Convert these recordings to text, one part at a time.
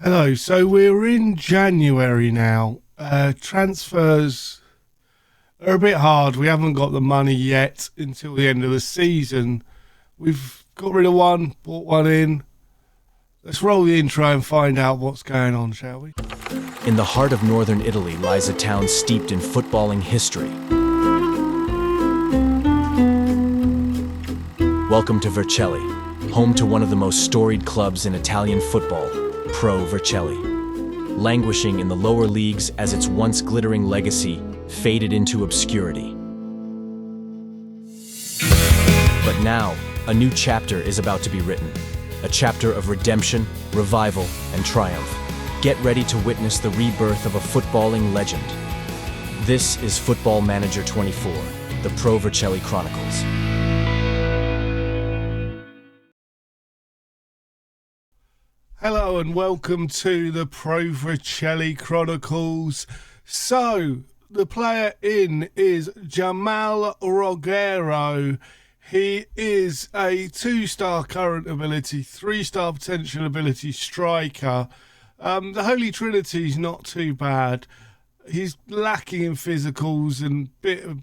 Hello, so we're in January now. Transfers are a bit hard. We haven't got the money yet until the end of the season. We've got rid of one, bought one in. Let's roll the intro and find out what's going on, shall we? In the heart of northern Italy lies a town steeped in footballing history. Welcome to Vercelli, home to one of the most storied clubs in Italian football, Pro Vercelli. Languishing in the lower leagues as its once glittering legacy faded into obscurity. But now, a new chapter is about to be written. A chapter of redemption, revival, and triumph. Get ready to witness the rebirth of a footballing legend. This is Football Manager 24, the Pro Vercelli Chronicles. Hello and welcome to the Pro Vercelli Chronicles. So, the player in is Jamal Rogero. He is a 2-star current ability, 3-star potential ability striker. The Holy Trinity's not too bad. He's lacking in physicals and bit of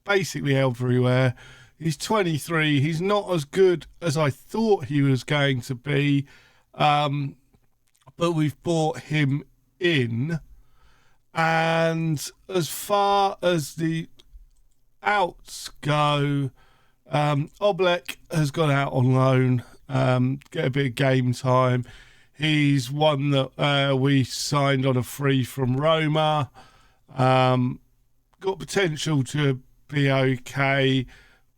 basically everywhere. He's 23. He's not as good as I thought he was going to be. But we've bought him in. And as far as the outs go, Oblak has gone out on loan, get a bit of game time. He's one that we signed on a free from Roma. Got potential to be okay.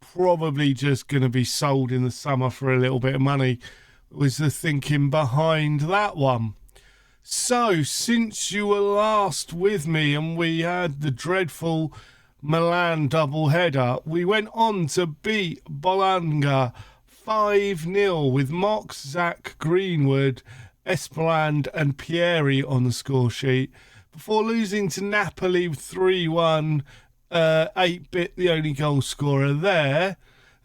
Probably just going to be sold in the summer for a little bit of money, was the thinking behind that one. So, since you were last with me and we had the dreadful Milan double-header, we went on to beat Bologna 5-0 with Mox, Zach, Greenwood, Esperand and Pieri on the score sheet, before losing to Napoli 3-1, 8-Bit the only goal scorer there.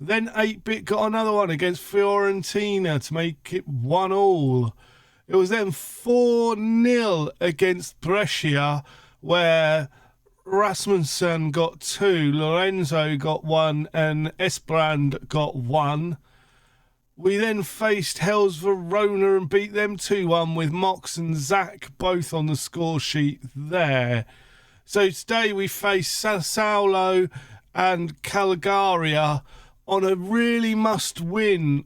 Then 8-Bit got another one against Fiorentina to make it 1-1. It was then 4-0 against Brescia, where Rasmussen got 2, Lorenzo got 1, and Esperand got 1. We then faced Hells Verona and beat them 2-1 with Mox and Zach both on the score sheet there. So today we face Sassuolo and Calgaria on a really must-win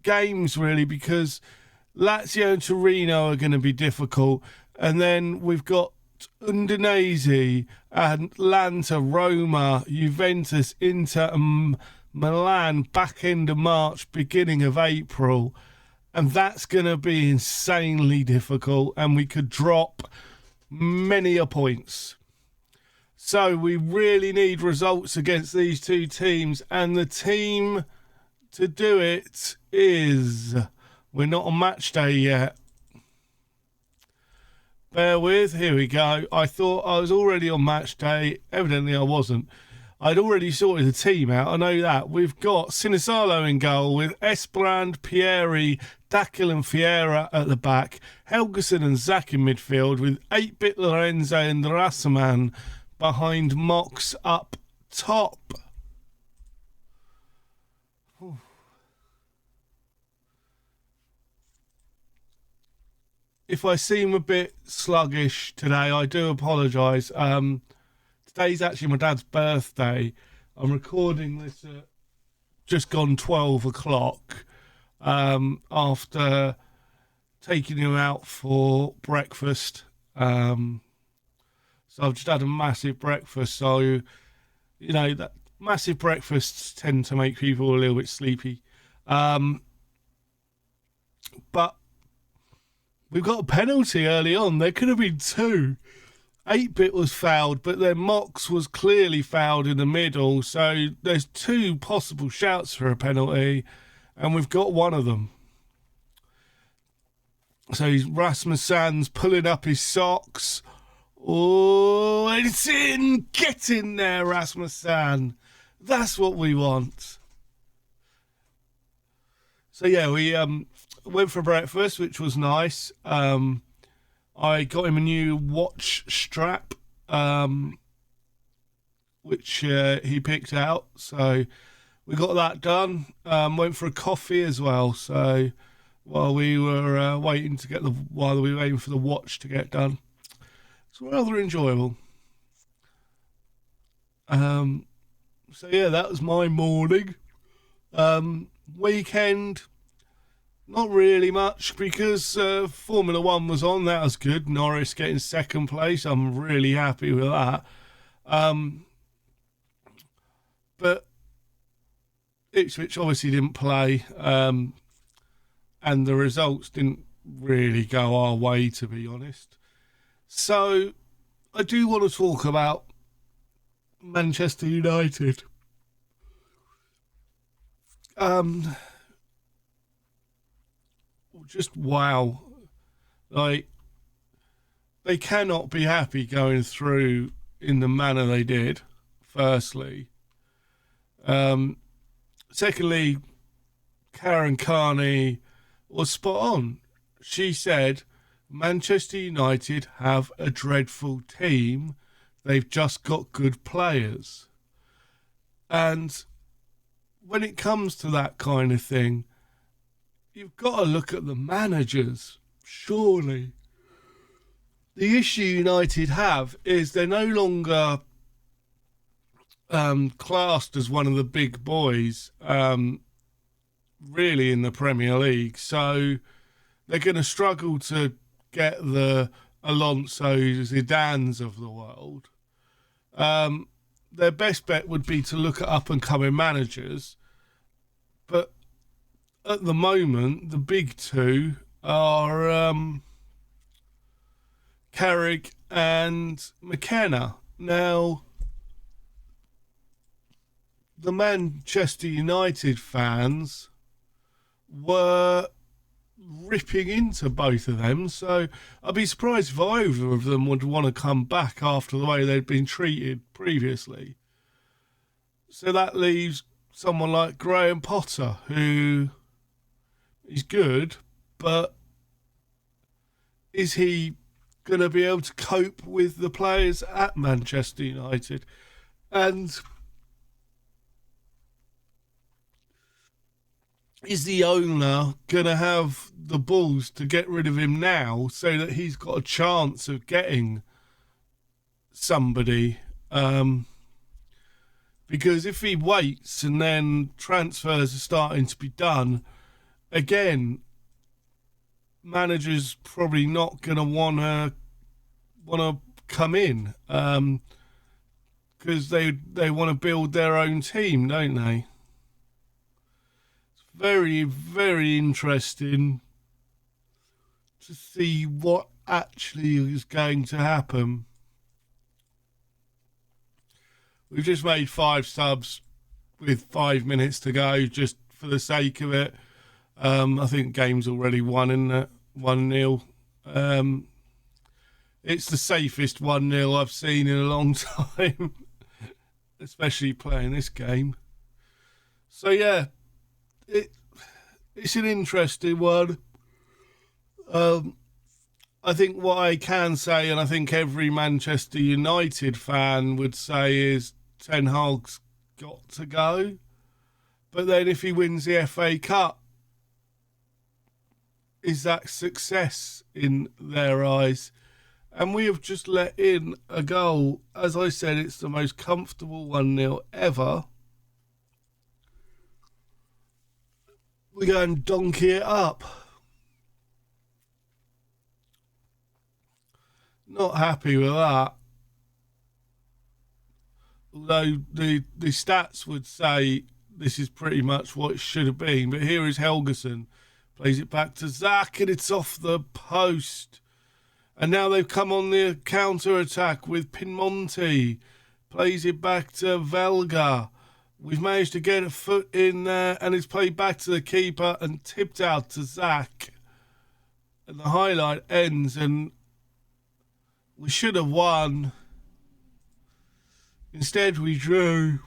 games, really, because Lazio and Torino are going to be difficult. And then we've got Udinese, Atlanta, Roma, Juventus, Inter and Milan back end of March, beginning of April. And that's going to be insanely difficult, and we could drop many a points. So we really need results against these two teams, and the team to do it is... We're not on match day yet. Bear with, here we go. I thought I was already on match day. Evidently I wasn't. I'd already sorted the team out, I know that. We've got Sinisalo in goal with Esperand, Pieri, Dackel and Fiera at the back. Helgeson and Zach in midfield with 8-Bit Lorenzo and Rassaman behind Mox up top. If I seem a bit sluggish today, I do apologise. Today's actually my dad's birthday. I'm recording this at just gone 12 o'clock after taking him out for breakfast. So I've just had a massive breakfast. So, you know, that massive breakfasts tend to make people a little bit sleepy. But we've got a penalty early on. There could have been 2. 8-Bit was fouled, but then Mox was clearly fouled in the middle. So there's 2 possible shouts for a penalty, and we've got one of them. So Rasmussen's pulling up his socks. Oh, it's in! Get in there, Rasmussen. That's what we want. So yeah, we went for breakfast, which was nice. I got him a new watch strap, which he picked out. So we got that done. Went for a coffee as well. So while we were waiting for the watch to get done, it's rather enjoyable. So yeah, that was my morning. Weekend, not really much because Formula One was on. That was good. Norris getting second place. I'm really happy with that. But Ipswich obviously didn't play, and the results didn't really go our way, to be honest. So I do want to talk about Manchester United. Just wow. Like, they cannot be happy going through in the manner they did, firstly. Secondly, Karen Carney was spot on. She said, Manchester United have a dreadful team. They've just got good players. And when it comes to that kind of thing, you've got to look at the managers, surely. The issue United have is they're no longer classed as one of the big boys, really, in the Premier League. So they're going to struggle to get the Alonso Zidanes of the world. Their best bet would be to look at up-and-coming managers. But at the moment, the big two are Carrick and McKenna. Now, the Manchester United fans were ripping into both of them, so I'd be surprised if either of them would want to come back after the way they'd been treated previously. So that leaves someone like Graham Potter, who is good, but is he going to be able to cope with the players at Manchester United? And is the owner going to have the balls to get rid of him now so that he's got a chance of getting somebody? Because if he waits and then transfers are starting to be done, again, managers probably not going to want to come in, because they want to build their own team, don't they? It's very, very interesting to see what actually is going to happen. We've just made 5 subs with 5 minutes to go, just for the sake of it. I think game's already won, isn't it? 1-0. It's the safest 1-0 I've seen in a long time, especially playing this game. So yeah, it's an interesting one. I think what I can say, and I think every Manchester United fan would say, is Ten Hag's got to go. But then if he wins the FA Cup, is that success in their eyes? And we have just let in a goal. As I said, it's the most comfortable 1-0 ever. We go and donkey it up. Not happy with that. Although the stats would say this is pretty much what it should have been. But here is Helgeson. Plays it back to Zach, and it's off the post. And now they've come on the counter-attack with Pinamonti. Plays it back to Velga. We've managed to get a foot in there, and it's played back to the keeper and tipped out to Zach. And the highlight ends, and we should have won. Instead, we drew.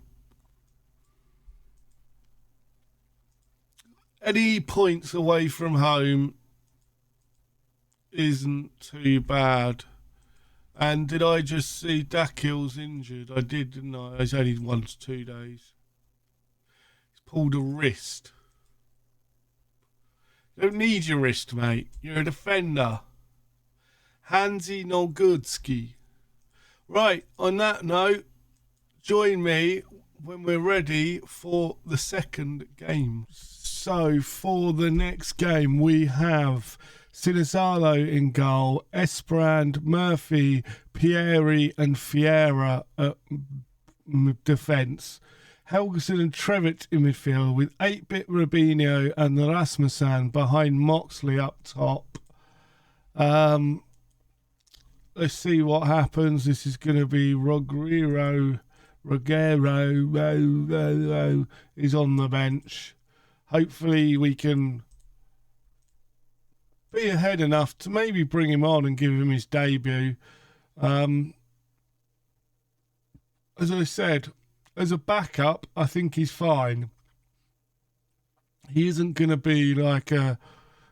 any points away from home isn't too bad. And did I just see Dakil's injured? I did, didn't I? It's only 1 to 2 days. He's pulled a wrist. You don't need your wrist, mate. You're a defender. Hansi Nolgudski. Right, on that note, join me when we're ready for the second game. So, for the next game, we have Sinizalo in goal, Esperand, Murphy, Pieri and Fiera at defence. Helgeson and Trevitt in midfield with 8-bit Rubinho and Rasmussen behind Moxley up top. Let's see what happens. This is going to be Rogero is on the bench. Hopefully we can be ahead enough to maybe bring him on and give him his debut. As I said, as a backup, I think he's fine. He isn't going to be like a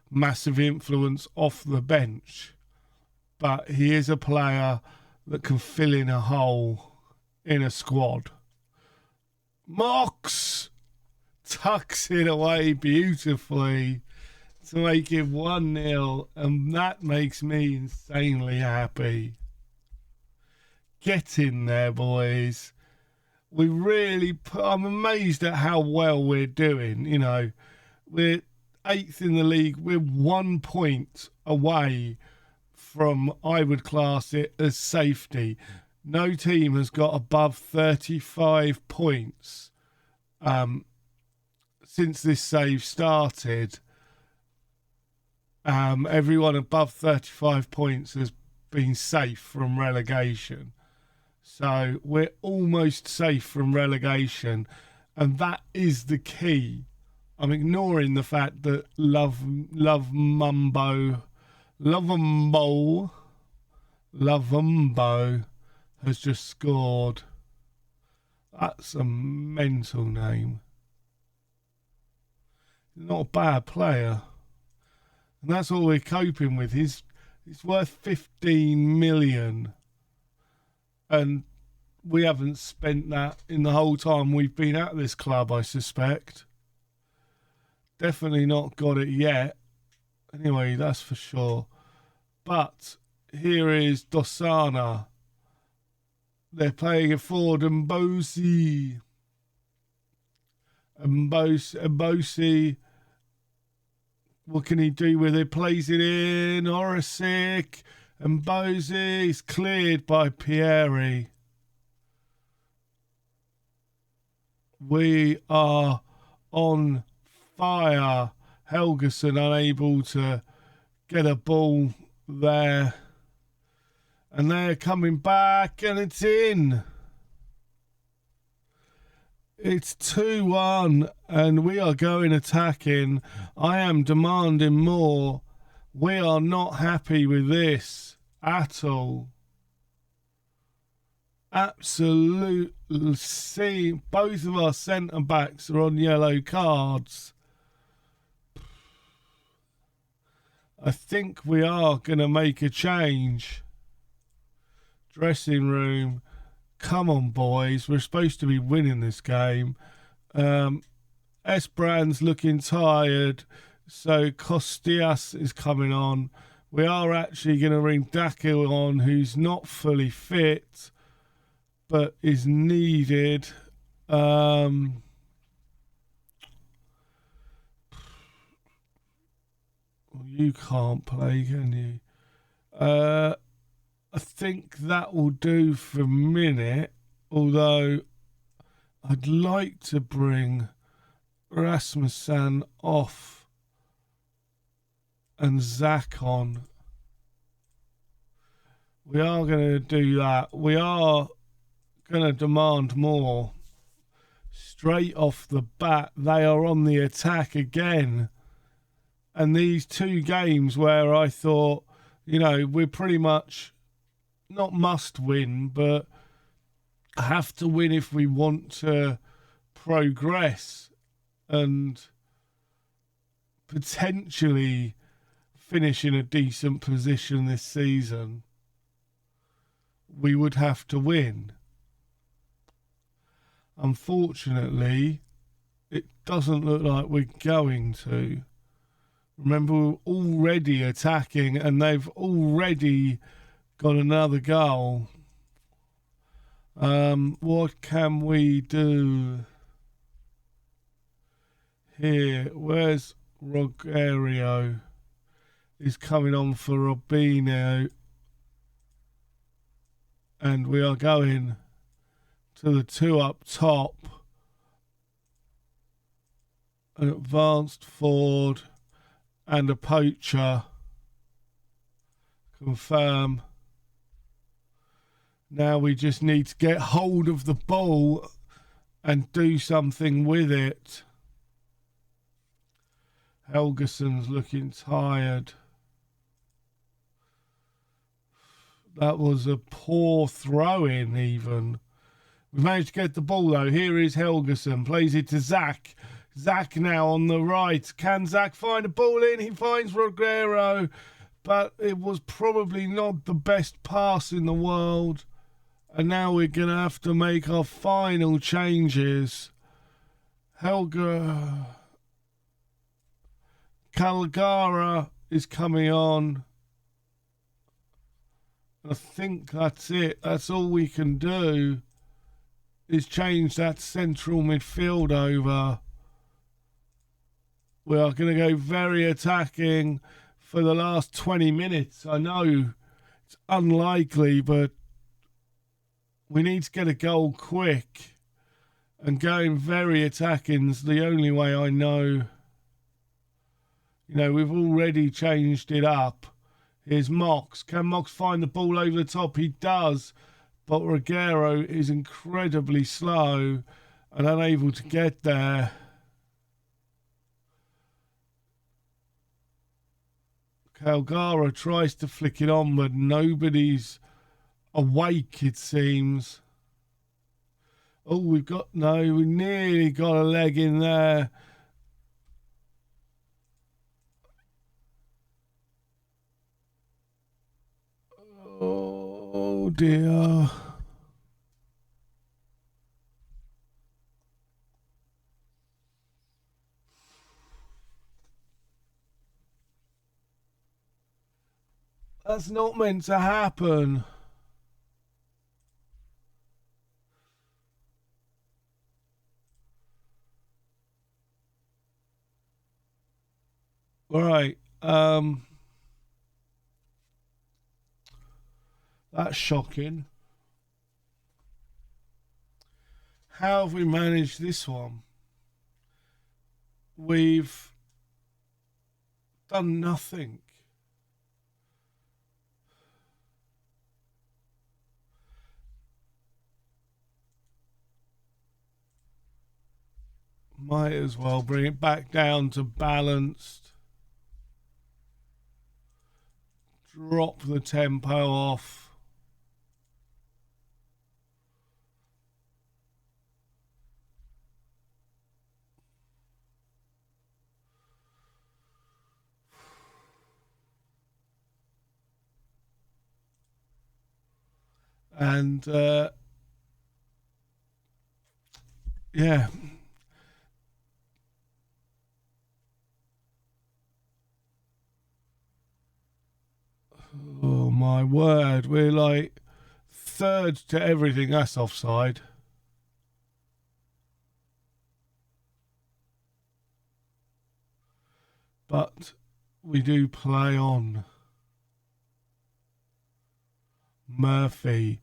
massive influence off the bench, but he is a player that can fill in a hole in a squad. Mox tucks it away beautifully to make it 1-0, and that makes me insanely happy. Get in there, boys. We really, I'm amazed at how well we're doing. You know, we're 8th in the league. We're 1 point away from, I would class it as safety. No team has got above 35 points since this save started. Everyone above 35 points has been safe from relegation. So we're almost safe from relegation, and that is the key. I'm ignoring the fact that Lovumbo has just scored. That's a mental name. Not a bad player. And that's all we're coping with. He's worth 15 million. And we haven't spent that in the whole time we've been at this club, I suspect. Definitely not got it yet. Anyway, that's for sure. But here is Dosana. They're playing it forward. Mbosi. What can he do with it? Plays it in. Orisic. Mbosi is cleared by Pieri. We are on fire. Helgeson unable to get a ball there. And they're coming back, and it's in. It's 2-1, and we are going attacking. I am demanding more. We are not happy with this at all. Absolutely. See, both of our centre-backs are on yellow cards. I think we are going to make a change. Dressing room. Come on, boys. We're supposed to be winning this game. Esperand's looking tired, so Costias is coming on. We are actually going to bring Dakil on, who's not fully fit, but is needed. You can't play, can you? I think that will do for a minute, although I'd like to bring Rasmussen off and Zach on. We are going to do that. We are going to demand more. Straight off the bat, they are on the attack again. And these 2 games where I thought, you know, we're pretty much not must win, but have to win if we want to progress. And potentially finish in a decent position this season, we would have to win. Unfortunately, it doesn't look like we're going to. Remember, we're already attacking and they've already got another goal. What can we do here? Where's Rogerio? He's coming on for Robinho. And we are going to the two up top. An advanced forward and a poacher. Confirm. Now we just need to get hold of the ball and do something with it. Helgeson's looking tired. That was a poor throw-in even. We managed to get the ball though. Here is Helgeson. Plays it to Zach. Zach now on the right. Can Zach find a ball in? He finds Rogerio. But it was probably not the best pass in the world. And now we're going to have to make our final changes. Calgara is coming on. I think that's it. That's all we can do is change that central midfield over. We are going to go very attacking for the last 20 minutes. I know it's unlikely, but we need to get a goal quick. And going very attacking is the only way I know. You know, we've already changed it up. Here's Mox. Can Mox find the ball over the top? He does. But Rogerio is incredibly slow and unable to get there. Calgara tries to flick it on, but nobody's awake, it seems. Oh, we nearly got a leg in there. Oh dear. That's not meant to happen. All right. That's shocking. How have we managed this one? We've done nothing. Might as well bring it back down to balanced. Drop the tempo off. And yeah. Oh my word, we're like third to everything. That's offside. But we do play on. Murphy.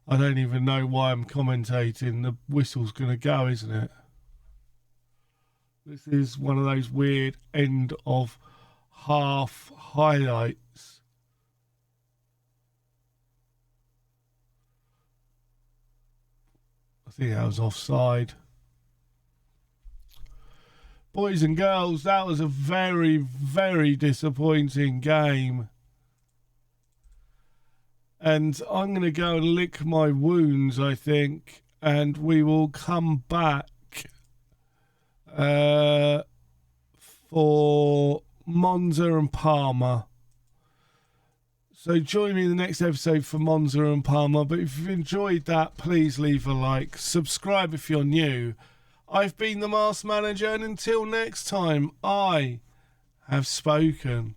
I don't even know why I'm commentating. The whistle's going to go, isn't it? This is one of those weird end of half highlights. I think that was offside. Boys and girls, that was a very, very disappointing game. And I'm going to go and lick my wounds, I think, and we will come back for Monza and Parma. So join me in the next episode for Monza and Parma. But if you've enjoyed that, please leave a like. Subscribe if you're new. I've been the Masked Manager, and until next time, I have spoken.